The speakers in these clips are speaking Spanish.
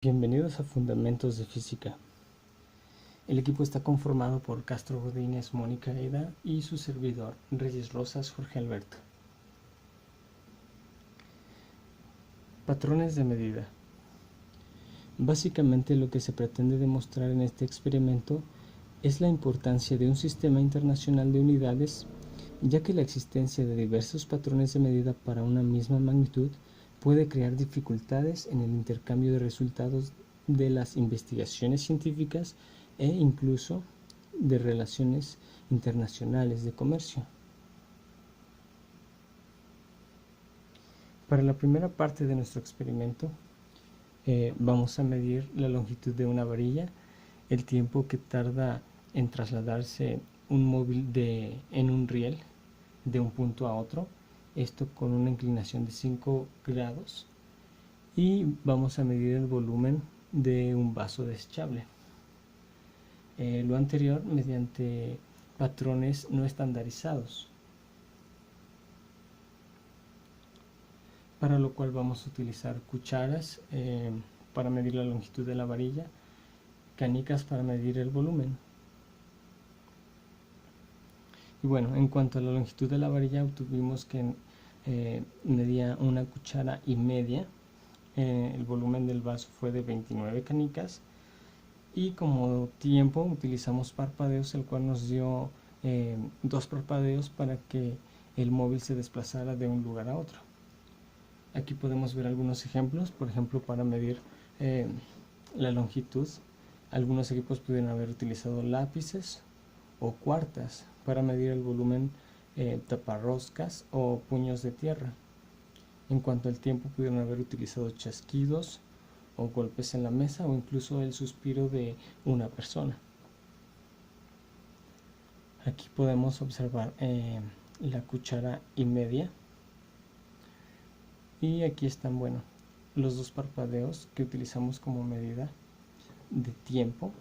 Bienvenidos a Fundamentos de Física. El equipo está conformado por Castro Godínez, Mónica Eda y su servidor, Reyes Rosas, Jorge Alberto. Patrones de medida. Básicamente lo que se pretende demostrar en este experimento es la importancia de un sistema internacional de unidades, ya que la existencia de diversos patrones de medida para una misma magnitud puede crear dificultades en el intercambio de resultados de las investigaciones científicas e incluso de relaciones internacionales de comercio. Para la primera parte de nuestro experimento vamos a medir la longitud de una varilla, el tiempo que tarda en trasladarse un móvil en un riel de un punto a otro, esto con una inclinación de 5 grados, y vamos a medir el volumen de un vaso desechable. Lo anterior mediante patrones no estandarizados, para lo cual vamos a utilizar cucharas para medir la longitud de la varilla, canicas para medir el volumen. Y bueno, en cuanto a la longitud de la varilla, obtuvimos que medía 1,5 cucharas. El volumen del vaso fue de 29 canicas. Y como tiempo utilizamos parpadeos, el cual nos dio 2 parpadeos para que el móvil se desplazara de un lugar a otro. Aquí podemos ver algunos ejemplos. Por ejemplo, para medir la longitud, algunos equipos pudieron haber utilizado lápices o cuartas. Para medir el volumen, taparroscas o puños de tierra. En cuanto al tiempo, pudieron haber utilizado chasquidos o golpes en la mesa o incluso el suspiro de una persona. Aquí podemos observar la cuchara y media. Y aquí están, los 2 parpadeos que utilizamos como medida de tiempo.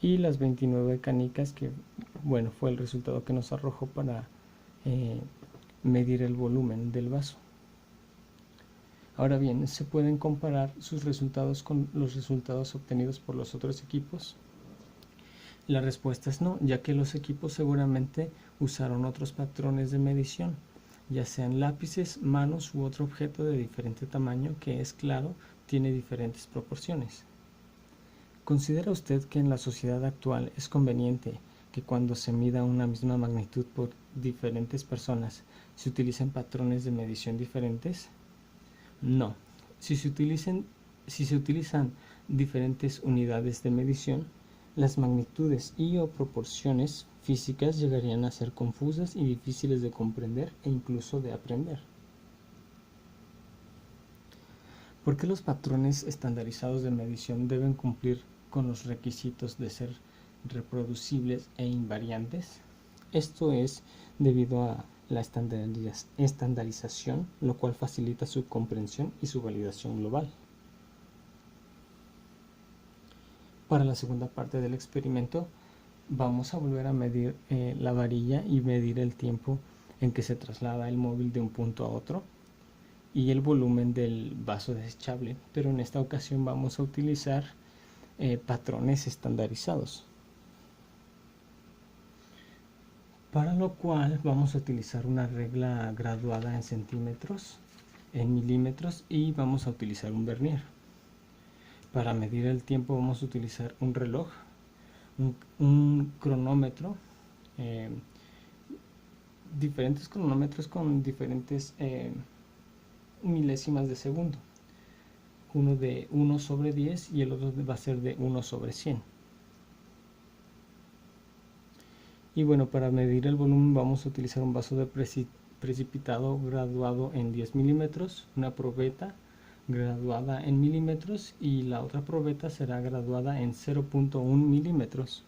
Y las 29 canicas que, fue el resultado que nos arrojó para medir el volumen del vaso. Ahora bien, ¿se pueden comparar sus resultados con los resultados obtenidos por los otros equipos? La respuesta es no, ya que los equipos seguramente usaron otros patrones de medición, ya sean lápices, manos u otro objeto de diferente tamaño que, es claro, tiene diferentes proporciones. ¿Considera usted que en la sociedad actual es conveniente que cuando se mida una misma magnitud por diferentes personas se utilicen patrones de medición diferentes? No. Si se utilizan diferentes unidades de medición, las magnitudes y o proporciones físicas llegarían a ser confusas y difíciles de comprender e incluso de aprender. ¿Por qué los patrones estandarizados de medición deben cumplir con los requisitos de ser reproducibles e invariantes? Esto es debido a la estandarización, lo cual facilita su comprensión y su validación global. Para la segunda parte del experimento vamos a volver a medir la varilla y medir el tiempo en que se traslada el móvil de un punto a otro y el volumen del vaso desechable, pero en esta ocasión vamos a utilizar patrones estandarizados, para lo cual vamos a utilizar una regla graduada en centímetros, en milímetros, y vamos a utilizar un vernier. Para medir el tiempo vamos a utilizar un reloj, un cronómetro, diferentes cronómetros con diferentes milésimas de segundo, uno de 1/10 y el otro va a ser de 1/100. Y para medir el volumen vamos a utilizar un vaso de precipitado graduado en 10 milímetros, una probeta graduada en milímetros y la otra probeta será graduada en 0.1 milímetros.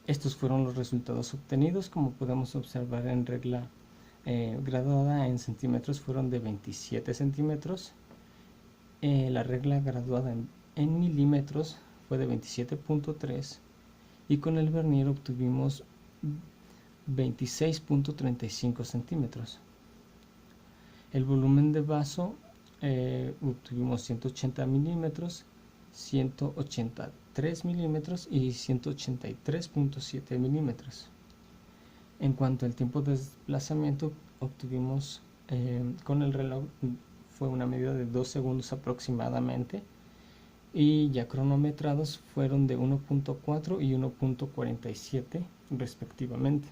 Estos fueron los resultados obtenidos. Como podemos observar, en regla graduada en centímetros fueron de 27 centímetros. La regla graduada en milímetros fue de 27.3 y con el vernier obtuvimos 26.35 centímetros. El volumen de vaso obtuvimos 180 milímetros, 183 milímetros y 183.7 milímetros. En cuanto al tiempo de desplazamiento, obtuvimos con el reloj fue una medida de 2 segundos aproximadamente, y ya cronometrados fueron de 1.4 y 1.47 respectivamente.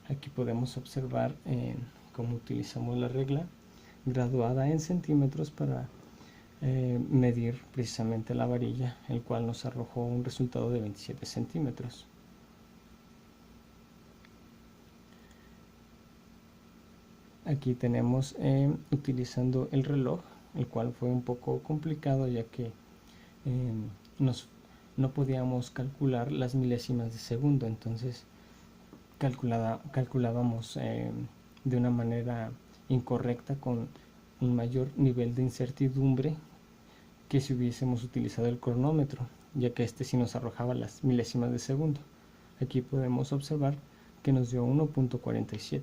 Aquí podemos observar cómo utilizamos la regla graduada en centímetros para medir precisamente la varilla, el cual nos arrojó un resultado de 27 centímetros. Aquí tenemos utilizando el reloj, el cual fue un poco complicado ya que no podíamos calcular las milésimas de segundo, entonces calculábamos de una manera incorrecta con un mayor nivel de incertidumbre que si hubiésemos utilizado el cronómetro, ya que este sí nos arrojaba las milésimas de segundo. Aquí podemos observar que nos dio 1.47.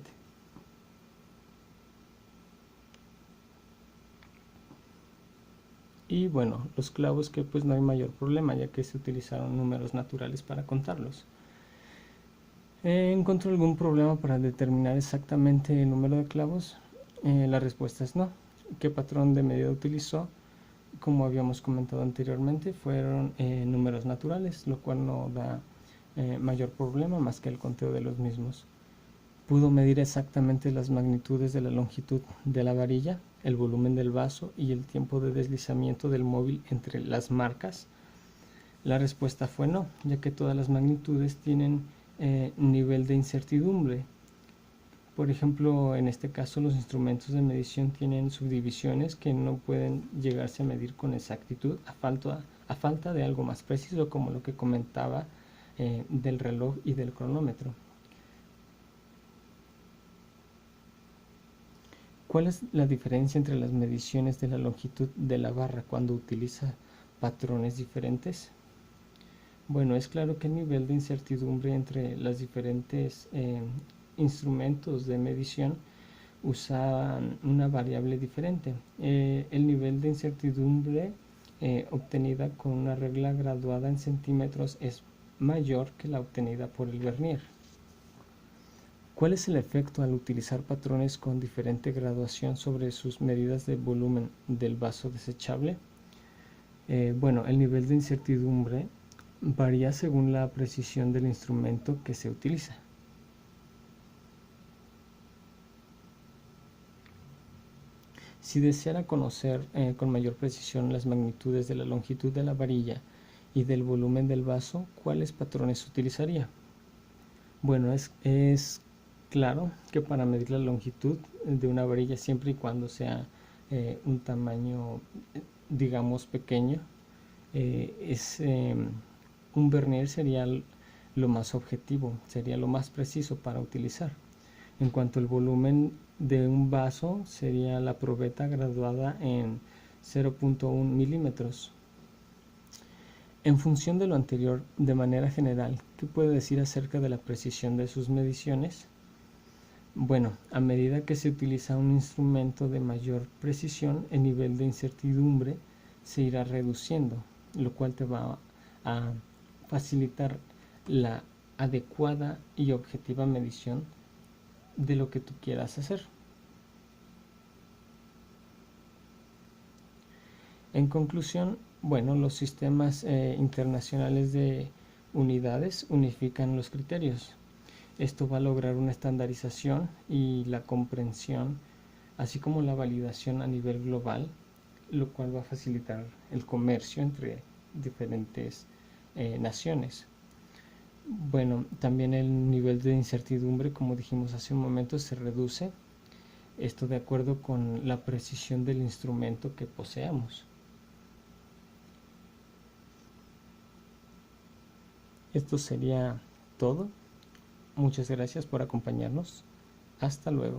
Y bueno, los clavos, que pues no hay mayor problema, ya que se utilizaron números naturales para contarlos. ¿Encontró algún problema para determinar exactamente el número de clavos? La respuesta es no. ¿Qué patrón de medida utilizó? Como habíamos comentado anteriormente, fueron números naturales, lo cual no da mayor problema más que el conteo de los mismos. Pudo medir exactamente las magnitudes de la longitud de la varilla, el volumen del vaso y el tiempo de deslizamiento del móvil entre las marcas. La respuesta fue no, ya que todas las magnitudes tienen nivel de incertidumbre. Por ejemplo, en este caso los instrumentos de medición tienen subdivisiones que no pueden llegarse a medir con exactitud a falta de algo más preciso, como lo que comentaba del reloj y del cronómetro. ¿Cuál es la diferencia entre las mediciones de la longitud de la barra cuando utiliza patrones diferentes? Bueno, es claro que el nivel de incertidumbre entre los diferentes instrumentos de medición usaban una variable diferente. El nivel de incertidumbre obtenida con una regla graduada en centímetros es mayor que la obtenida por el vernier. ¿Cuál es el efecto al utilizar patrones con diferente graduación sobre sus medidas de volumen del vaso desechable? Bueno, el nivel de incertidumbre varía según la precisión del instrumento que se utiliza. Si deseara conocer con mayor precisión las magnitudes de la longitud de la varilla y del volumen del vaso, ¿cuáles patrones utilizaría? Bueno, es claro que para medir la longitud de una varilla, siempre y cuando sea un tamaño, digamos, pequeño, un vernier sería lo más objetivo, sería lo más preciso para utilizar. En cuanto al volumen de un vaso, sería la probeta graduada en 0.1 milímetros. En función de lo anterior, de manera general, ¿qué puede decir acerca de la precisión de sus mediciones? Bueno, a medida que se utiliza un instrumento de mayor precisión, el nivel de incertidumbre se irá reduciendo, lo cual te va a facilitar la adecuada y objetiva medición de lo que tú quieras hacer. En conclusión, bueno, los sistemas internacionales de unidades unifican los criterios. Esto va a lograr una estandarización y la comprensión, así como la validación a nivel global, lo cual va a facilitar el comercio entre diferentes naciones. Bueno, también el nivel de incertidumbre, como dijimos hace un momento, se reduce. Esto de acuerdo con la precisión del instrumento que poseamos. Esto sería todo. Muchas gracias por acompañarnos. Hasta luego.